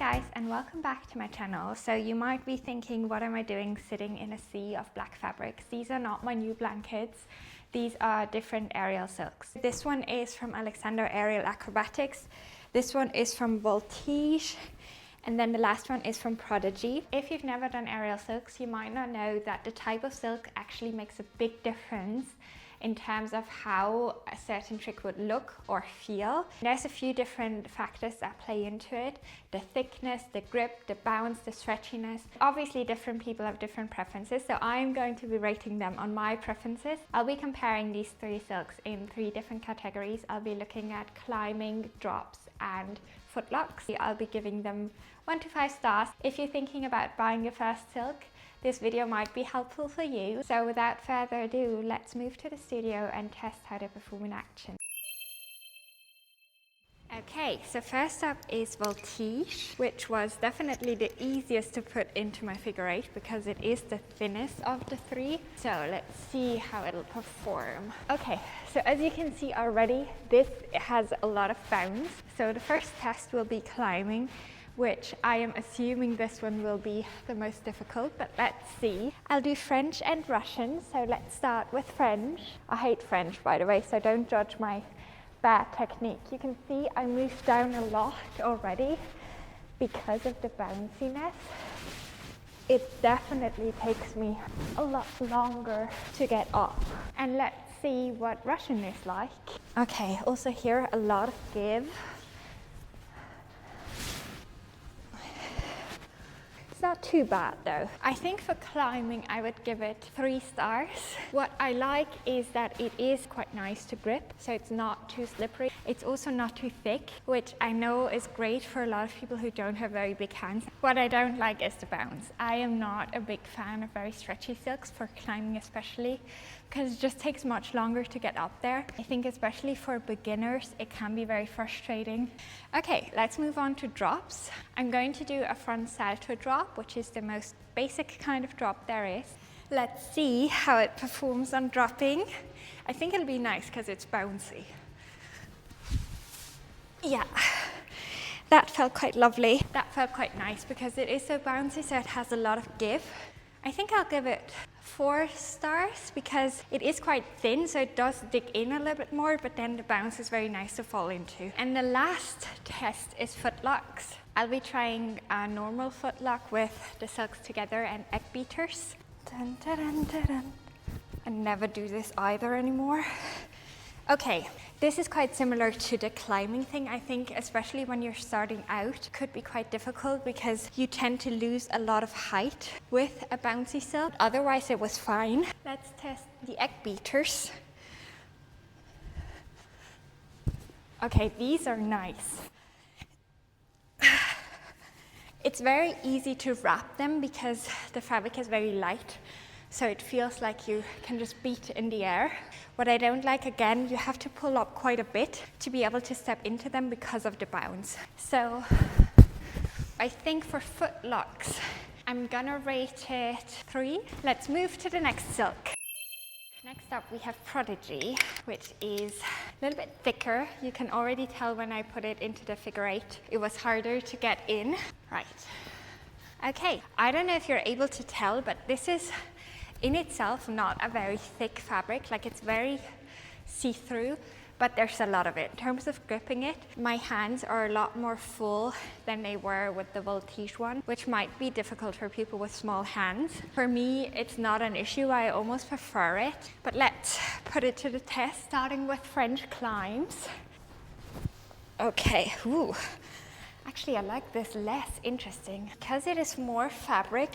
guys, and welcome back to my channel. So you might be thinking, what am I doing sitting in a sea of black fabrics? These are not my new blankets. These are different aerial silks. This one is from Alexander Aerial Acrobatics. This one is from Voltige. And then the last one is from Prodigy. If you've never done aerial silks, you might not know that the type of silk actually makes a big difference in terms of how a certain trick would look or feel. There's a few different factors that play into it. The thickness, the grip, the bounce, the stretchiness. Obviously different people have different preferences, so I'm going to be rating them on my preferences. I'll be comparing these three silks in three different categories. I'll be looking at climbing, drops, and footlocks. I'll be giving them 1 to 5 stars. If you're thinking about buying your first silk, this video might be helpful for you. So without further ado, let's move to the studio and test how they perform in action. Okay, so first up is Voltige, which was definitely the easiest to put into my figure 8 because it is the thinnest of the three. So let's see how it'll perform. Okay, so as you can see already, this has a lot of bounce. So the first test will be climbing, which I am assuming this one will be the most difficult, but let's see. I'll do French and Russian, so let's start with French. I hate French, by the way, so don't judge my bad technique. You can see I moved down a lot already because of the bounciness. It definitely takes me a lot longer to get up. And let's see what Russian is like. Okay, also here a lot of give. Not too bad though. I think for climbing I would give it 3 stars. What I like is that it is quite nice to grip, so it's not too slippery. It's also not too thick, which I know is great for a lot of people who don't have very big hands. What I don't like is the bounce. I am not a big fan of very stretchy silks, for climbing especially, because it just takes much longer to get up there. I think especially for beginners it can be very frustrating. Okay, let's move on to drops. I'm going to do a front salto drop, which is the most basic kind of drop there is. Let's see how it performs on dropping. I think it'll be nice because it's bouncy. Yeah, that felt quite lovely. That felt quite nice because it is so bouncy, so it has a lot of give. I think I'll give it 4 stars because it is quite thin, so it does dig in a little bit more, but then the bounce is very nice to fall into. And the last test is footlocks. I'll be trying a normal footlock with the silks together and egg beaters. Dun, dun, dun, dun, dun. I never do this either anymore. Okay, this is quite similar to the climbing thing. I think especially when you're starting out, could be quite difficult because you tend to lose a lot of height with a bouncy silk. Otherwise it was fine. Let's test the egg beaters. Okay, these are nice. It's very easy to wrap them because the fabric is very light, so it feels like you can just beat in the air. What I don't like, again, you have to pull up quite a bit to be able to step into them because of the bounce. So I think for footlocks, I'm gonna rate it 3. Let's move to the next silk. Next up we have Prodigy, which is a little bit thicker. You can already tell when I put it into the figure 8, it was harder to get in. Right. Okay, I don't know if you're able to tell, but this is in itself not a very thick fabric. Like, it's very see-through, but there's a lot of it. In terms of gripping it, my hands are a lot more full than they were with the Voltige one, which might be difficult for people with small hands. For me, it's not an issue. I almost prefer it. But let's put it to the test, starting with French climbs. Okay, ooh. Actually, I like this less interesting. Because it is more fabric,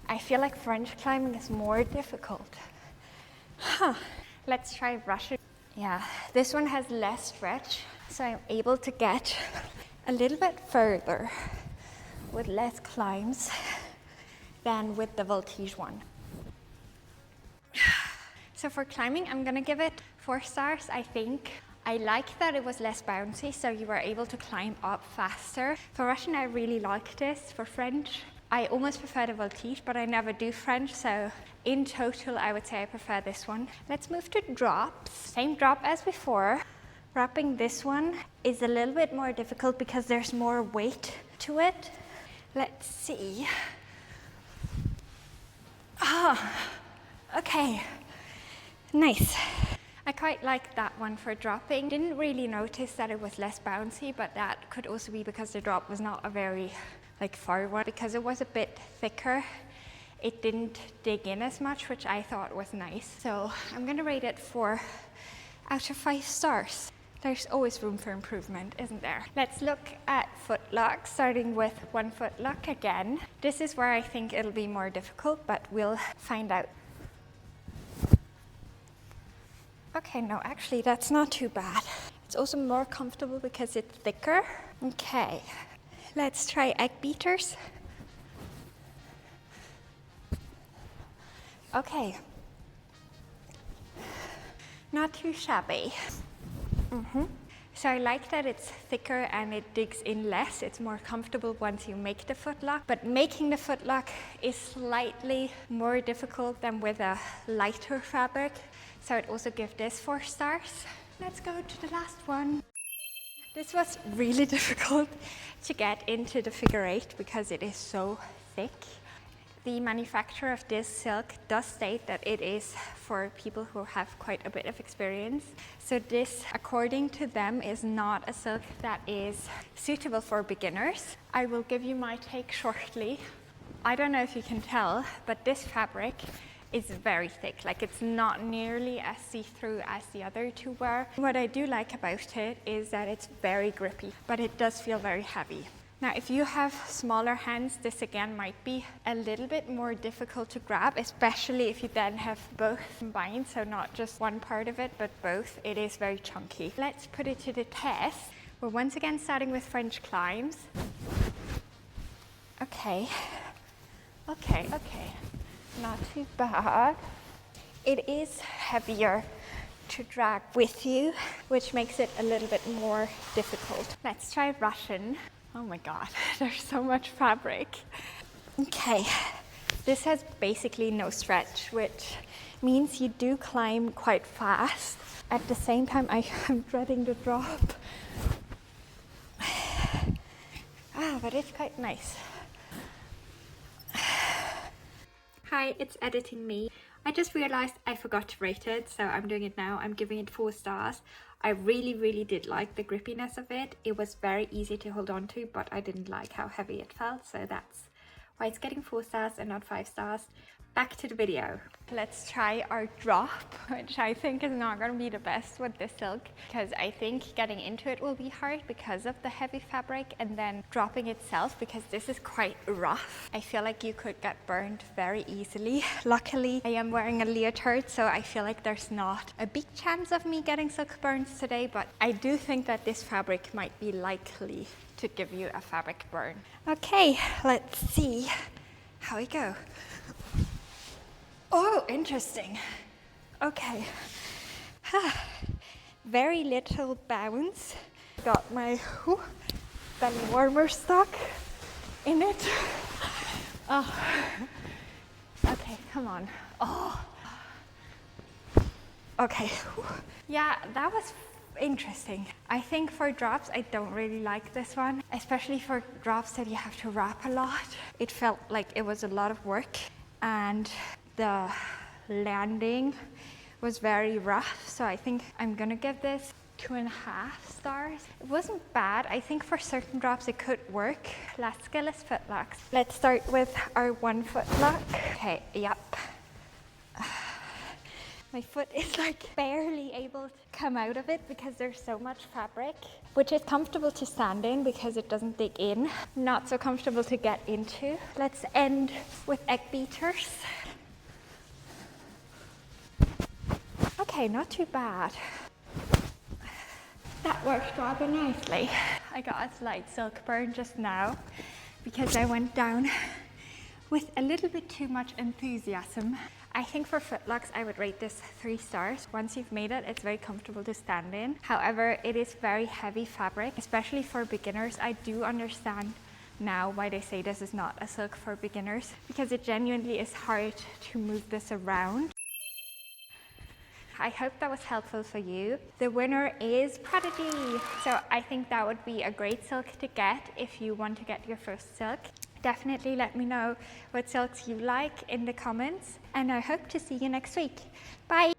I feel like French climbing is more difficult. Huh. Let's try Russian. Yeah, this one has less stretch, so I'm able to get a little bit further with less climbs than with the Voltige one. So for climbing, I'm gonna give it 4 stars, I think. I like that it was less bouncy, so you were able to climb up faster. For Russian, I really like this. For French, I almost prefer the Voltige, but I never do French, so in total, I would say I prefer this one. Let's move to drops. Same drop as before. Wrapping this one is a little bit more difficult because there's more weight to it. Let's see. Ah, okay, nice. I quite like that one for dropping. Didn't really notice that it was less bouncy, but that could also be because the drop was not a very far one. Because it was a bit thicker, it didn't dig in as much, which I thought was nice. So I'm gonna rate it 4 out of 5 stars. There's always room for improvement, isn't there? Let's look at footlocks, starting with 1 footlock again. This is where I think it'll be more difficult, but we'll find out. Okay, no, actually that's not too bad. It's also more comfortable because it's thicker. Okay, let's try egg beaters. Okay, not too shabby. So I like that it's thicker and it digs in less. It's more comfortable once you make the footlock, but making the footlock is slightly more difficult than with a lighter fabric. So I'd also give this 4 stars. Let's go to the last one. This was really difficult to get into the figure 8 because it is so thick. The manufacturer of this silk does state that it is for people who have quite a bit of experience. So this, according to them, is not a silk that is suitable for beginners. I will give you my take shortly. I don't know if you can tell, but this fabric is very thick. It's not nearly as see-through as the other 2 were. What I do like about it is that it's very grippy, but it does feel very heavy. Now, if you have smaller hands, this again might be a little bit more difficult to grab, especially if you then have both combined, so not just one part of it, but both. It is very chunky. Let's put it to the test. We're once again starting with French climbs. Okay, not too bad. It is heavier to drag with you, which makes it a little bit more difficult. Let's try Russian. Oh my God, there's so much fabric. Okay, this has basically no stretch, which means you do climb quite fast. At the same time, I am dreading the drop. But it's quite nice. Hi, it's editing me. I just realized I forgot to rate it, so I'm doing it now. I'm giving it 4 stars. I really did like the grippiness of it. It was very easy to hold on to, but I didn't like how heavy it felt, so that's why it's getting 4 stars and not 5 stars. Back to the video. Let's try our drop, which I think is not going to be the best with this silk, because I think getting into it will be hard because of the heavy fabric, and then dropping itself, because this is quite rough. I feel like you could get burned very easily. Luckily, I am wearing a leotard, so I feel like there's not a big chance of me getting silk burns today, but I do think that this fabric might be likely to give you a fabric burn. Okay, let's see how we go. Oh, interesting. Okay. Very little bounce. Got my belly warmer stuck in it. Oh. Okay, come on. Oh. Okay. Yeah, that was interesting. I think for drops, I don't really like this one, especially for drops that you have to wrap a lot. It felt like it was a lot of work, and the landing was very rough, so I think I'm gonna give this 2.5 stars. It wasn't bad. I think for certain drops it could work. Last skill is footlocks. Let's start with our 1 footlock. Okay, yep. My foot is barely able to come out of it because there's so much fabric, which is comfortable to stand in because it doesn't dig in. Not so comfortable to get into. Let's end with egg beaters. Okay, not too bad. That worked rather nicely. I got a slight silk burn just now because I went down with a little bit too much enthusiasm. I think for footlocks, I would rate this 3 stars. Once you've made it, it's very comfortable to stand in. However, it is very heavy fabric, especially for beginners. I do understand now why they say this is not a silk for beginners, because it genuinely is hard to move this around. I hope that was helpful for you. The winner is Prodigy. So I think that would be a great silk to get if you want to get your first silk. Definitely let me know what silks you like in the comments, and I hope to see you next week. Bye!